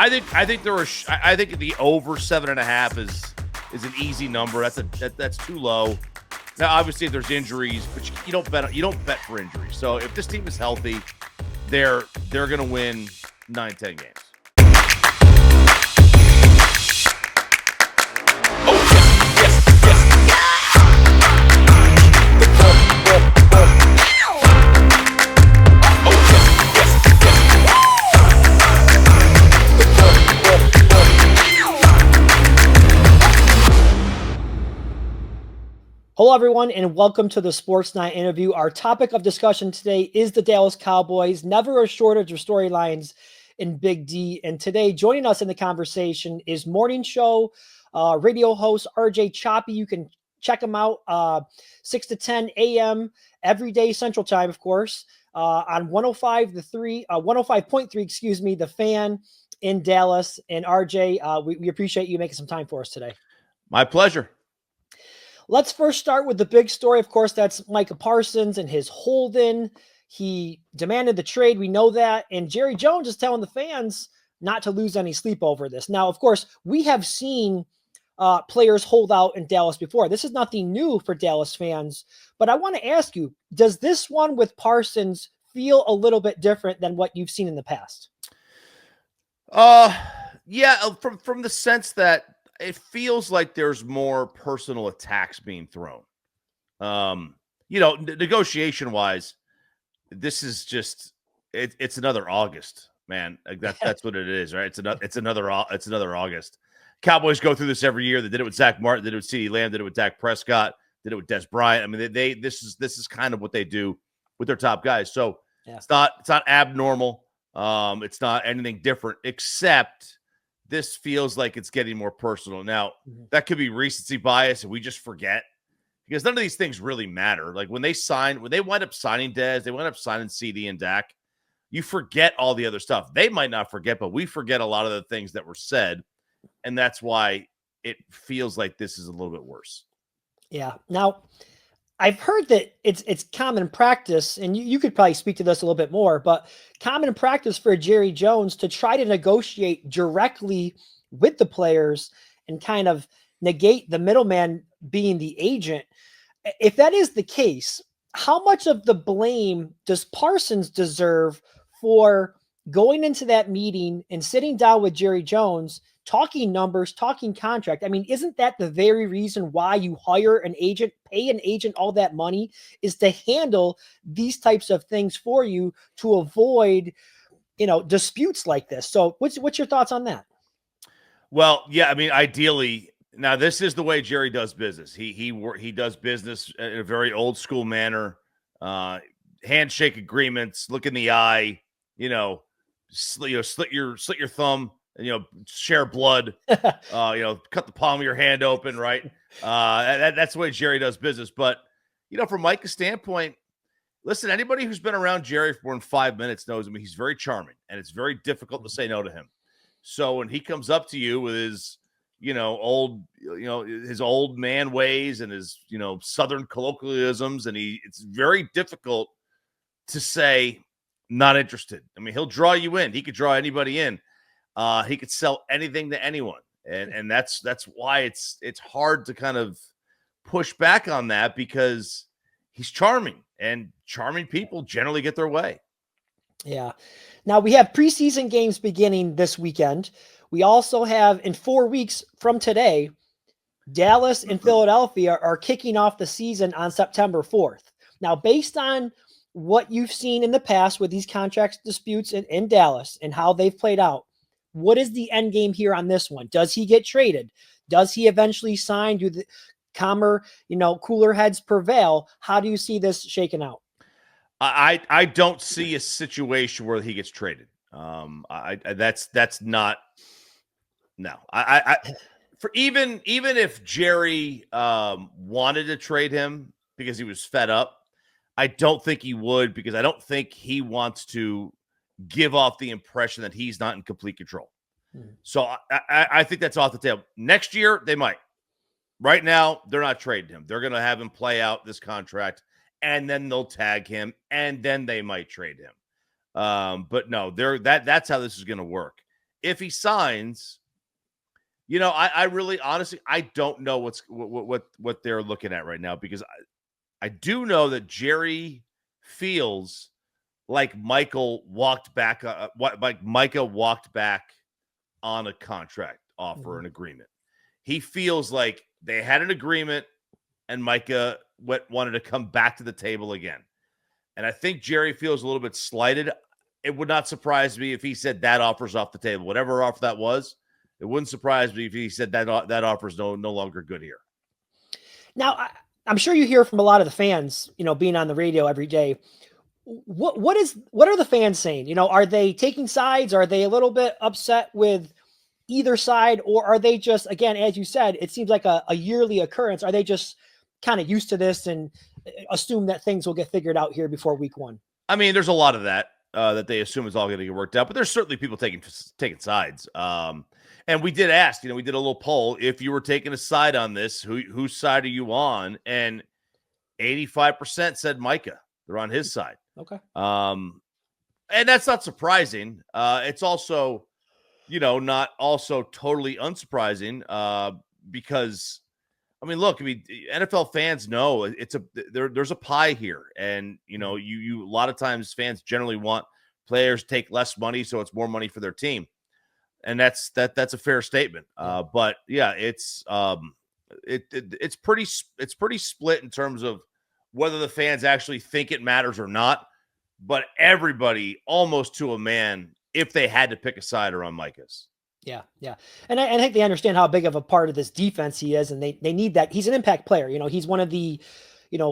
I think there were. I think the over 7.5 is an easy number. That's too low. Now, obviously, if there's injuries, but you don't bet for injuries. So if this team is healthy, they're going to win 9-10 games. Hello, everyone, and welcome to the Sports Night interview. Our topic of discussion today is the Dallas Cowboys. Never a shortage of storylines in Big D. And today, joining us in the conversation is morning show radio host RJ Choppy. You can check him out 6 to 10 a.m. every day Central Time, of course, on 105.3, The Fan in Dallas. And RJ, we appreciate you making some time for us today. My pleasure. Let's first start with the big story. Of course, that's Micah Parsons and his hold-in. He demanded the trade. We know that. And Jerry Jones is telling the fans not to lose any sleep over this. Now, of course, we have seen players hold out in Dallas before. This is nothing new for Dallas fans. But I want to ask you, does this one with Parsons feel a little bit different than what you've seen in the past? Yeah, from the sense that it feels like there's more personal attacks being thrown. Negotiation wise, this is just it's another August, man. Like that's what it is, right? It's another August. Cowboys go through this every year. They did it with Zach Martin, did it with CeeDee Lamb, did it with Dak Prescott, did it with Des Bryant. I mean, this is kind of what they do with their top guys. So it's not abnormal. It's not anything different, except this feels like it's getting more personal. Now, that could be recency bias, and we just forget because none of these things really matter. Like when they wind up signing Dez, they wind up signing CD and Dak, you forget all the other stuff. They might not forget, but we forget a lot of the things that were said, and that's why it feels like this is a little bit worse. Yeah. Now, I've heard that it's common practice, and you could probably speak to this a little bit more, but common practice for Jerry Jones to try to negotiate directly with the players and kind of negate the middleman being the agent. If that is the case, how much of the blame does Parsons deserve for going into that meeting and sitting down with Jerry Jones, talking numbers, talking contract? I mean, isn't that the very reason why you hire an agent, pay an agent all that money, is to handle these types of things for you to avoid, disputes like this? So what's your thoughts on that? Well, yeah, I mean, ideally, now this is the way Jerry does business. He does business in a very old school manner, handshake agreements, look in the eye, slit your thumb, and share blood, cut the palm of your hand open, right? That's the way Jerry does business. But from Micah's standpoint, listen, anybody who's been around Jerry for more than 5 minutes knows him. He's very charming, and it's very difficult to say no to him. So when he comes up to you with his his old man ways and his Southern colloquialisms, and it's very difficult to say not interested. I mean, he'll draw you in. He could draw anybody in. He could sell anything to anyone, and that's why it's hard to kind of push back on that, because he's charming, and charming people generally get their way. Yeah. Now we have preseason games beginning this weekend. We also have, in 4 weeks from today, Dallas and Philadelphia are kicking off the season on September 4th. Now, based on what you've seen in the past with these contract disputes in Dallas and how they've played out, what is the end game here on this one? Does he get traded? Does he eventually sign? Do the cooler heads prevail? How do you see this shaking out? I don't see a situation where he gets traded. That's not. No, for even if Jerry wanted to trade him because he was fed up, I don't think he would, because I don't think he wants to give off the impression that he's not in complete control. So I think that's off the table. Next year, they might. Right now, they're not trading him. They're going to have him play out this contract, and then they'll tag him, and then they might trade him. But no, that's how this is going to work. if he signs, I really honestly I don't know what they're looking at right now, because I do know that Jerry feels like Micah walked back on a contract offer, an agreement. He feels like they had an agreement and Micah wanted to come back to the table again. And I think Jerry feels a little bit slighted. It would not surprise me if he said that offer's off the table. Whatever offer that was, it wouldn't surprise me if he said that offer's no longer good here. Now, I'm sure you hear from a lot of the fans, being on the radio every day. What are the fans saying? Are they taking sides? Are they a little bit upset with either side, or are they just, again, as you said, it seems like a yearly occurrence? Are they just kind of used to this and assume that things will get figured out here before week 1? I mean, there's a lot of that they assume is all going to get worked out, but there's certainly people taking sides. And we did ask, we did a little poll. If you were taking a side on this, whose side are you on? And 85% said Micah. They're on his side. Okay. And that's not surprising. It's also, not also totally unsurprising because, NFL fans know there's a pie here, and you a lot of times fans generally want players to take less money, so it's more money for their team, and that's a fair statement. But yeah, it's pretty split in terms of whether the fans actually think it matters or not. But everybody, almost to a man, if they had to pick a side, are on Micah's. Yeah. And I think they understand how big of a part of this defense he is, and they need that. He's an impact player. He's one of the,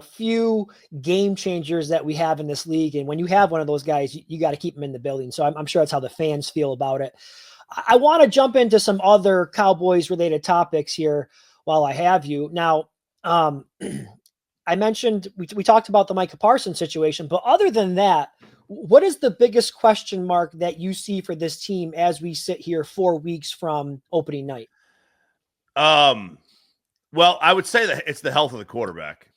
few game changers that we have in this league. And when you have one of those guys, you got to keep him in the building. So I'm sure that's how the fans feel about it. I want to jump into some other Cowboys related topics here while I have you. Now, I mentioned, we talked about the Micah Parsons situation, but other than that, what is the biggest question mark that you see for this team as we sit here 4 weeks from opening night? Well, I would say that it's the health of the quarterback.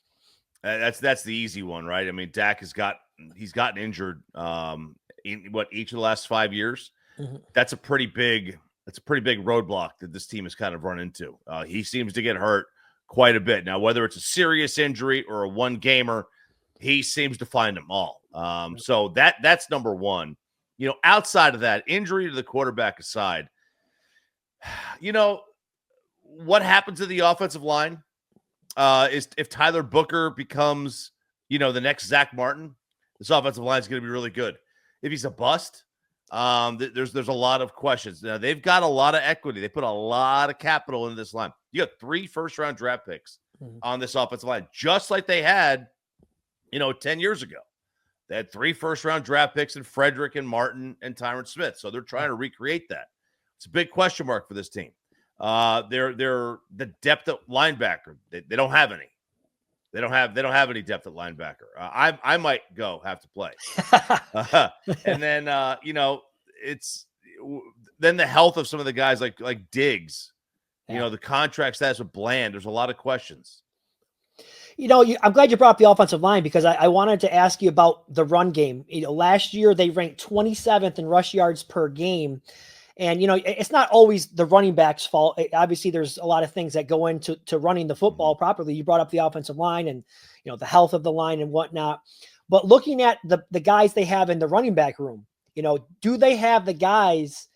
That's the easy one, right? I mean, Dak he's gotten injured in each of the last 5 years. Mm-hmm. That's a pretty big roadblock that this team has kind of run into. He seems to get hurt quite a bit. Now, whether it's a serious injury or a one gamer, he seems to find them all. So that's number one. Outside of that, injury to the quarterback aside, what happens to the offensive line is if Tyler Booker becomes, the next Zach Martin, this offensive line is going to be really good. If he's a bust, there's a lot of questions. Now, they've got a lot of equity. They put a lot of capital into this line. You got 3 first-round draft picks on this offensive line, just like they had, 10 years ago. They had 3 first-round draft picks in Frederick and Martin and Tyron Smith. So they're trying to recreate that. It's a big question mark for this team. They're the depth at linebacker. They don't have any. They don't have any depth at linebacker. I might have to play. And then it's then the health of some of the guys like Diggs. Yeah. The contract status with Bland. There's a lot of questions. I'm glad you brought up the offensive line, because I wanted to ask you about the run game. Last year they ranked 27th in rush yards per game. And, it's not always the running back's fault. Obviously, there's a lot of things that go into running the football properly. You brought up the offensive line and, the health of the line and whatnot. But looking at the guys they have in the running back room, do they have the guys,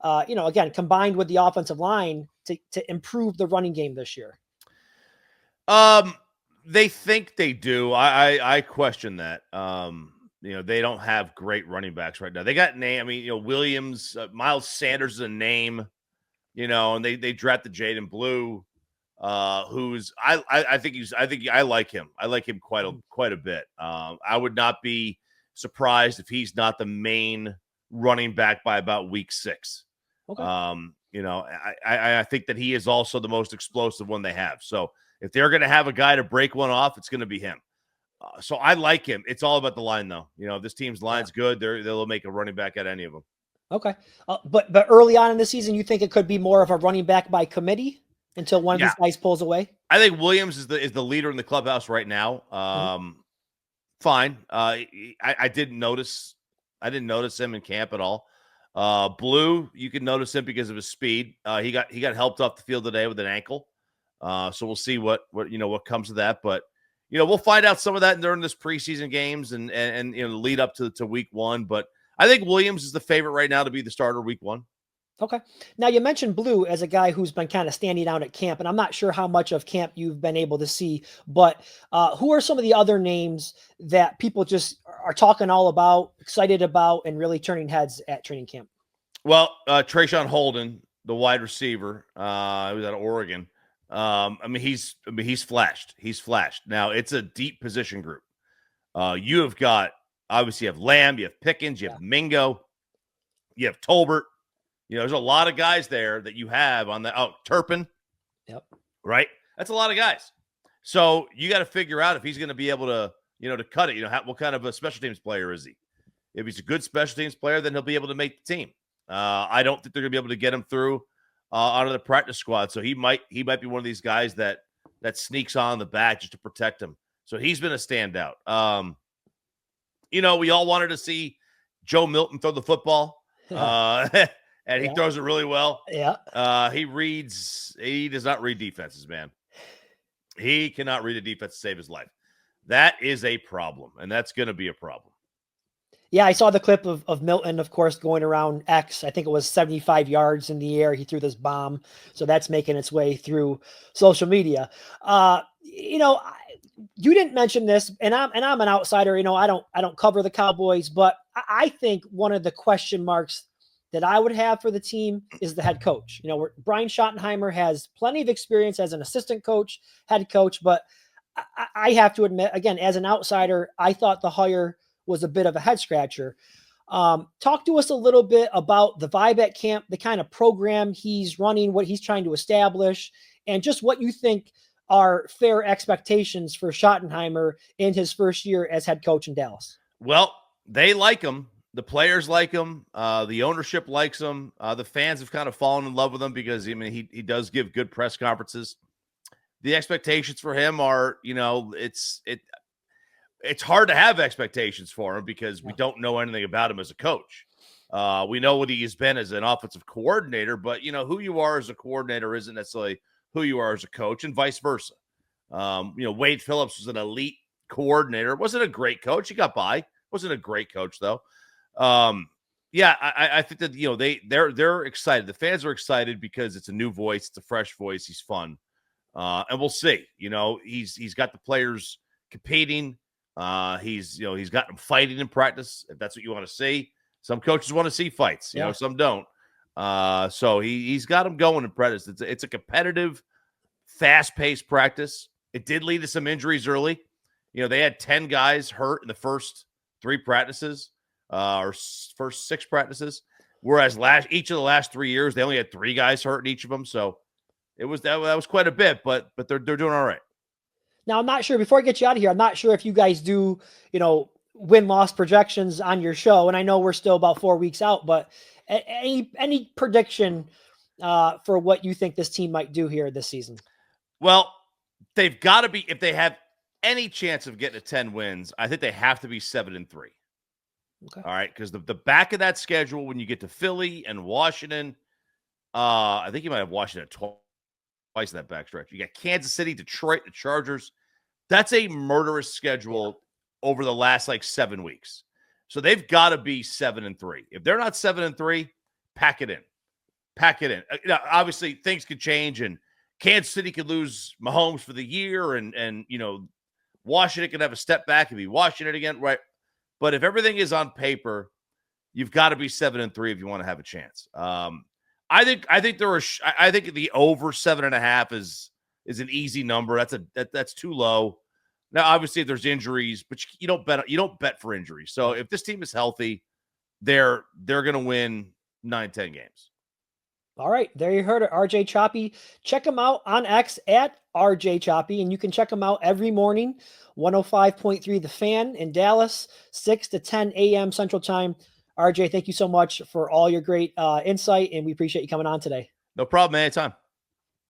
again, combined with the offensive line to improve the running game this year? They think they do. I question that. They don't have great running backs right now. They got Williams, Miles Sanders is a name, and they drafted Jaden Blue, who's I think I like him. I like him quite a bit. I would not be surprised if he's not the main running back by about week 6. Okay. I think that he is also the most explosive one they have. So if they're going to have a guy to break one off, it's going to be him. So I like him. It's all about the line, though. This team's line's good. They'll make a running back at any of them. Okay. But early on in the season, you think it could be more of a running back by committee until one of these guys pulls away? I think Williams is the leader in the clubhouse right now. Fine. I didn't notice him in camp at all. Blue, you can notice him because of his speed. He got helped off the field today with an ankle. So we'll see what comes of that. But we'll find out some of that during this preseason games and lead up to week 1. But I think Williams is the favorite right now to be the starter week 1. Okay. Now you mentioned Blue as a guy who's been kind of standing out at camp, and I'm not sure how much of camp you've been able to see, but who are some of the other names that people just are talking all about, excited about, and really turning heads at training camp? Well, Trayshawn Holden, the wide receiver, he was out of Oregon. He's flashed. He's flashed. Now it's a deep position group. You have got, obviously you have Lamb, you have Pickens, you have Mingo, you have Tolbert. There's a lot of guys there that you have on the Turpin. Yep. Right. That's a lot of guys. So you got to figure out if he's going to be able to, to cut it. What kind of a special teams player is he? If he's a good special teams player, then he'll be able to make the team. I don't think they're going to be able to get him through out of the practice squad. So he might be one of these guys that sneaks on the back just to protect him. So he's been a standout. We all wanted to see Joe Milton throw the football. And he throws it really well. Yeah. He does not read defenses, man. He cannot read a defense to save his life. That is a problem, and that's going to be a problem. Yeah, I saw the clip of Milton, of course, going around X. I think it was 75 yards in the air. He threw this bomb. So that's making its way through social media. You didn't mention this, and I'm an outsider. I don't cover the Cowboys, but I think one of the question marks that I would have for the team is the head coach. Brian Schottenheimer has plenty of experience as an assistant coach, head coach, but I have to admit, again, as an outsider, I thought the hire was a bit of a head scratcher. Talk to us a little bit about the vibe at camp, the kind of program he's running, what he's trying to establish, and just what you think are fair expectations for Schottenheimer in his first year as head coach in Dallas. Well, they like him. The players like him. The ownership likes him. The fans have kind of fallen in love with him because he does give good press conferences. The expectations for him are, it's hard to have expectations for him because we don't know anything about him as a coach. We know what he has been as an offensive coordinator, but who you are as a coordinator isn't necessarily who you are as a coach, and vice versa. Wade Phillips was an elite coordinator. Wasn't a great coach. He got by. Wasn't a great coach though. I think that they're excited. The fans are excited because it's a new voice, it's a fresh voice. He's fun, and we'll see. He's got the players competing. He's got them fighting in practice. If that's what you want to see, some coaches want to see fights. Some don't. So he's got them going in practice. It's a competitive, fast-paced practice. It did lead to some injuries early. They had 10 guys hurt in the first 3 practices. Or first 6 practices, whereas each of the last 3 years they only had 3 guys hurt in each of them. So that was quite a bit, but they're doing all right. Now I'm not sure. Before I get you out of here, I'm not sure if you guys do win-loss projections on your show, and I know we're still about 4 weeks out, but any prediction for what you think this team might do here this season? Well, they've got to be, if they have any chance of getting to 10 wins, I think they have to be 7-3. Okay. All right, because the back of that schedule, when you get to Philly and Washington, I think you might have Washington twice in that backstretch. You got Kansas City, Detroit, the Chargers. That's a murderous schedule over the last 7 weeks. So they've got to be 7-3. If they're not 7-3, pack it in. Pack it in. Now, obviously, things could change, and Kansas City could lose Mahomes for the year, and Washington could have a step back and be Washington again, right? But if everything is on paper, you've got to be 7-3 if you want to have a chance. I think the over 7.5 is an easy number. That's too low. Now, obviously, if there's injuries, but you don't bet for injuries. So if this team is healthy, they're going to win 9-10 games. All right, there you heard it, RJ Choppy. Check him out on X at RJ Choppy, and you can check him out every morning, 105.3 The Fan in Dallas, 6 to 10 a.m. Central Time. RJ, thank you so much for all your great insight, and we appreciate you coming on today. No problem, anytime.